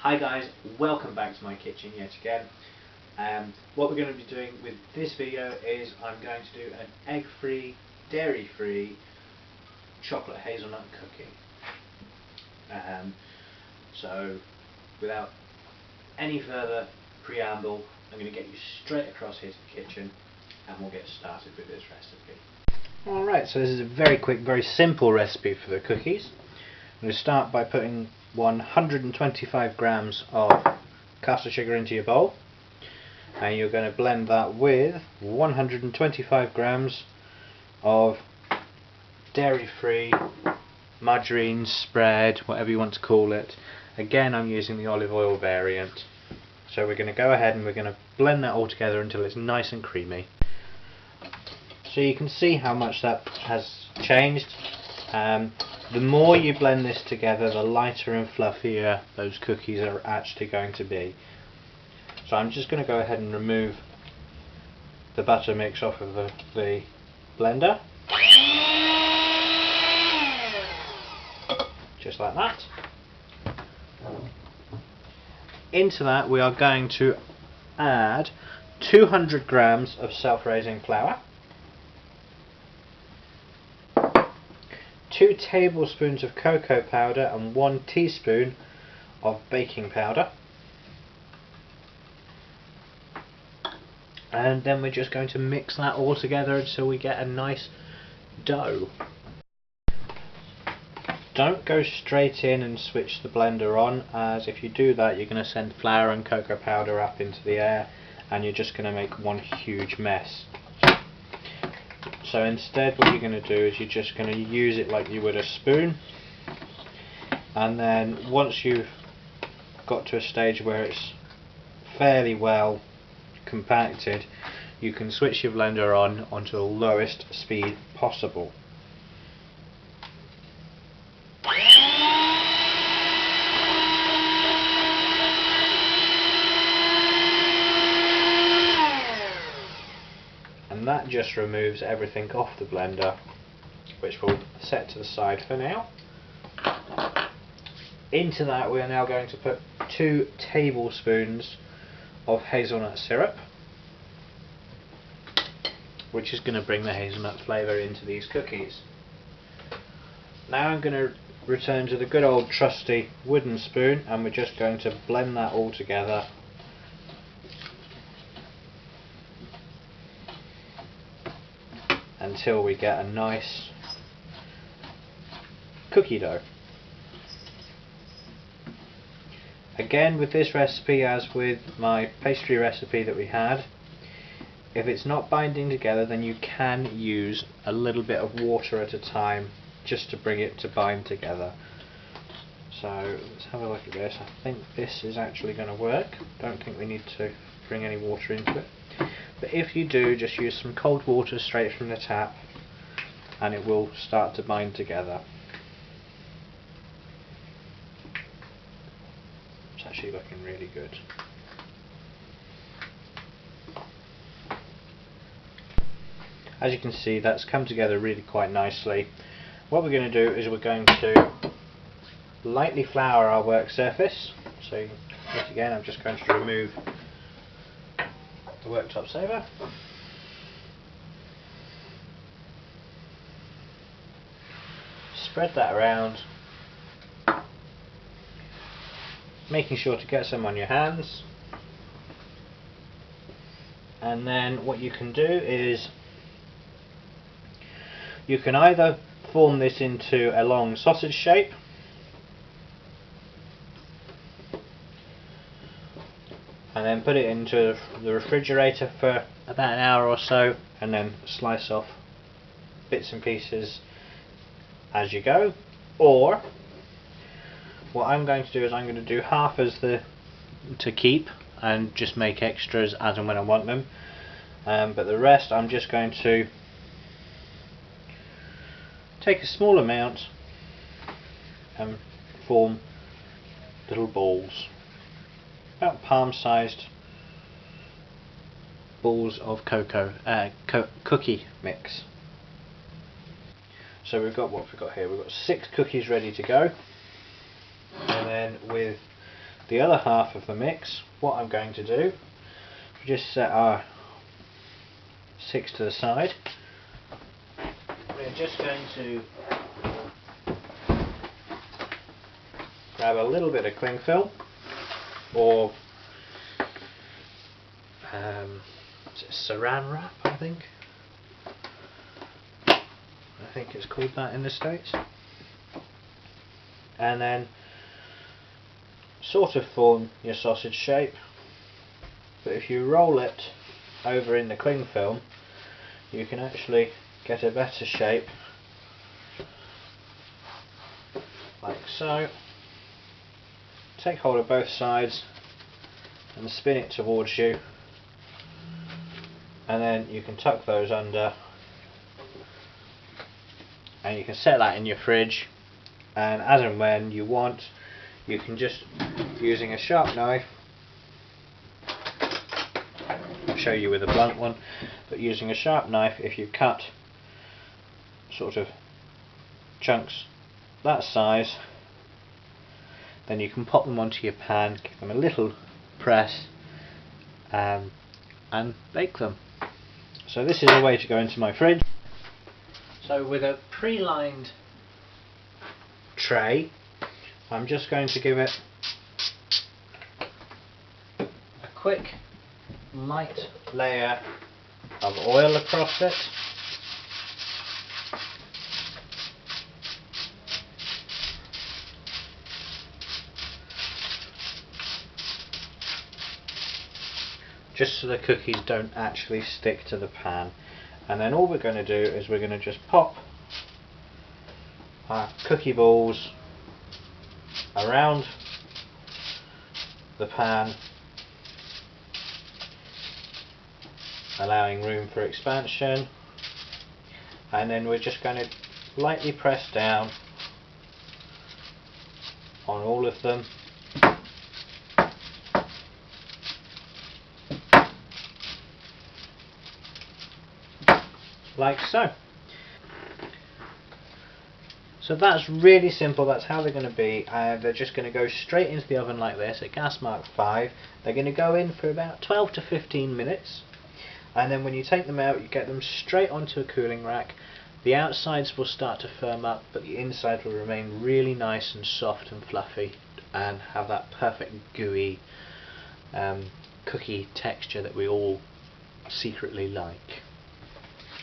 Hi guys, welcome back to my kitchen yet again. What we're going to be doing with this video is I'm going to do an egg-free, dairy-free chocolate hazelnut cookie. So without any further preamble, I'm going to get you straight across here to the kitchen and we'll get started with this recipe. Alright, so this is a very quick, very simple recipe for the cookies. I'm going to start by putting 125 grams of caster sugar into your bowl, and you're going to blend that with 125 grams of dairy-free margarine spread, whatever you want to call it. Again, I'm using the olive oil variant. So we're going to go ahead and we're going to blend that all together until it's nice and creamy. So you can see how much that has changed. The more you blend this together, the lighter and fluffier those cookies are actually going to be. So I'm just going to go ahead and remove the butter mix off of the blender. Just like that. Into that we are going to add 200 grams of self-raising flour, 2 tablespoons of cocoa powder and 1 teaspoon of baking powder, and then we're just going to mix that all together until we get a nice dough. Don't go straight in and switch the blender on, as if you do that you're going to send flour and cocoa powder up into the air and you're just going to make one huge mess. So instead what you're going to do is you're just going to use it like you would a spoon, and then once you've got to a stage where it's fairly well compacted, you can switch your blender on onto the lowest speed possible. And that just removes everything off the blender, which we'll set to the side for now. Into that we are now going to put 2 tablespoons of hazelnut syrup, which is going to bring the hazelnut flavour into these cookies. Now I'm going to return to the good old trusty wooden spoon, and we're just going to blend that all together until we get a nice cookie dough. Again, with this recipe, as with my pastry recipe that we had, if it's not binding together, then you can use a little bit of water at a time just to bring it to bind together. So let's have a look at this. I think this is actually going to work. Don't think we need to bring any water into it. But if you do, just use some cold water straight from the tap and it will start to bind together. It's actually looking really good. As you can see, that's come together really quite nicely. What we're going to do is we're going to lightly flour our work surface. So yet again, I'm just going to remove the worktop saver. Spread that around, making sure to get some on your hands. And then what you can do is you can either form this into a long sausage shape, and then put it into the refrigerator for about an hour or so, and then slice off bits and pieces as you go. Or what I'm going to do is I'm going to do half as to keep and just make extras as and when I want them, but the rest I'm just going to take a small amount and form little balls, about palm-sized balls of cookie mix. So we've got what we've got here. We've got 6 cookies ready to go, and then with the other half of the mix, what I'm going to do, just set our six to the side. We're just going to grab a little bit of cling film, or saran wrap, I think it's called that in the States, and then sort of form your sausage shape, but if you roll it over in the cling film you can actually get a better shape, like so. Take hold of both sides and spin it towards you, and then you can tuck those under, and you can set that in your fridge, and as and when you want you can just, using a sharp knife, I'll show you with a blunt one, but using a sharp knife, if you cut sort of chunks that size, then you can pop them onto your pan, give them a little press, and bake them. So this is a way to go into my fridge. So with a pre-lined tray, I'm just going to give it a quick light layer of oil across it. Just so the cookies don't actually stick to the pan. And then all we're going to do is we're going to just pop our cookie balls around the pan, allowing room for expansion, and then we're just going to lightly press down on all of them, like so. So that's really simple, that's how they're going to be. They're just going to go straight into the oven like this at gas mark 5. They're going to go in for about 12 to 15 minutes, and then when you take them out you get them straight onto a cooling rack. The outsides will start to firm up, but the inside will remain really nice and soft and fluffy and have that perfect gooey cookie texture that we all secretly like.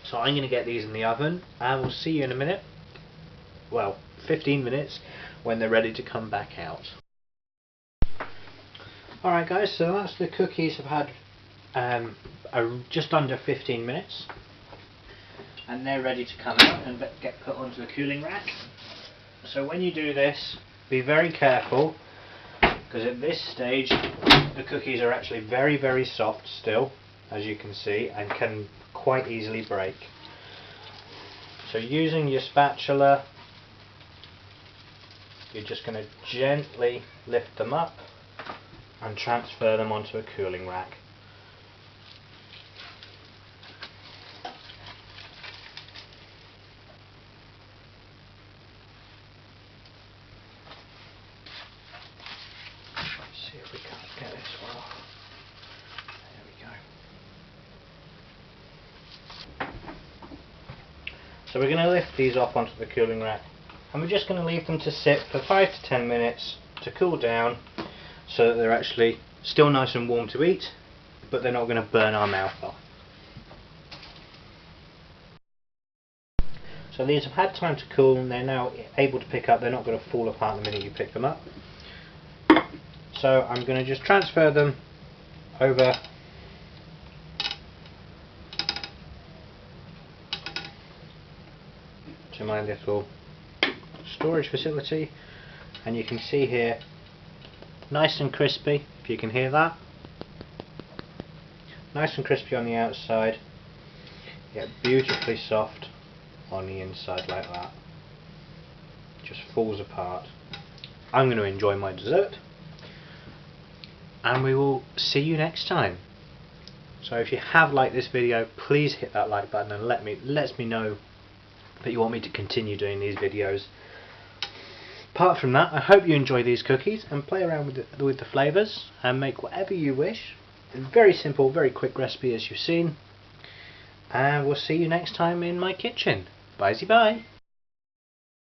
So I'm going to get these in the oven and we'll see you in a minute. Well, 15 minutes, when they're ready to come back out. Alright guys, so that's the cookies have had just under 15 minutes, and they're ready to come out and get put onto a cooling rack. So when you do this, be very careful, because at this stage the cookies are actually very soft still, as you can see, and can quite easily break. So using your spatula, you're just going to gently lift them up and transfer them onto a cooling rack. Let's see if we can't get this one off. There we go. So we're going to lift these off onto the cooling rack, and we're just going to leave them to sit for 5 to 10 minutes to cool down, so that they're actually still nice and warm to eat, but they're not going to burn our mouth off. So these have had time to cool and they're now able to pick up. They're not going to fall apart the minute you pick them up. So I'm going to just transfer them over to my little storage facility, and you can see here, nice and crispy, if you can hear that. Nice and crispy on the outside, yet beautifully soft on the inside like that. Just falls apart. I'm going to enjoy my dessert, and we will see you next time. So if you have liked this video, please hit that like button and lets me know that you want me to continue doing these videos. Apart from that, I hope you enjoy these cookies and play around with the flavours and make whatever you wish. It's a very simple, very quick recipe as you've seen. And we'll see you next time in my kitchen. Bye-bye.